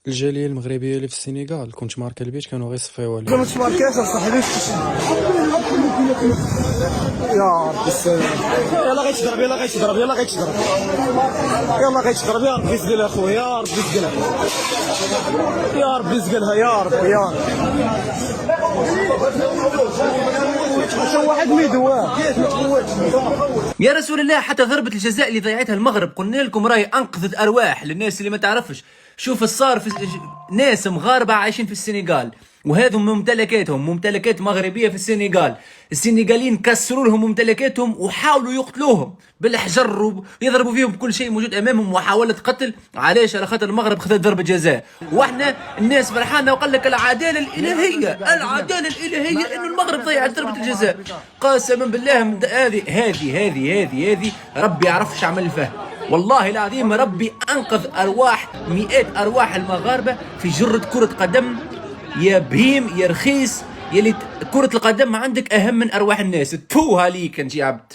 الجالية المغربية اللي في السنغال كنت ماركة البيت كانوا غير يصفيو عليه. كنت ماركاش اصاحبي. يا ربي السلام. يلا غيتضرب يلا غيتضرب يلا غيتضرب يلا غيتضرب يا ربي زقلها خويا يا ربي زقلها يا ربي زقلها يا ربي يا ربي. شو واحد ميدواه يا رسول الله، حتى ضربة الجزاء اللي ضيعتها المغرب قلنا لكم راهي انقذت ارواح للناس اللي ما تعرفش. شوف الصار في ناس مغاربة عايشين في السنغال وهذم ممتلكاتهم ممتلكات مغربية في السنغال. السنغاليين كسروا لهم ممتلكاتهم وحاولوا يقتلوهم بالحجر ويضربوا فيهم بكل شيء موجود امامهم، محاولة قتل. علاش؟ على خاطر المغرب خذت ضربة جزاء، واحنا الناس فرحانة وقال لك العدالة الإلهية، العدالة الإلهية انه المغرب ضيعت ضربة الجزاء. قسما بالله هذه ربي يعرفش عمل فيها. والله العظيم ربي انقذ ارواح مئات ارواح المغاربه في جره كره قدم. يا بهيم يا رخيص يلي كره القدم عندك اهم من ارواح الناس. توها ليك انت يا عبد.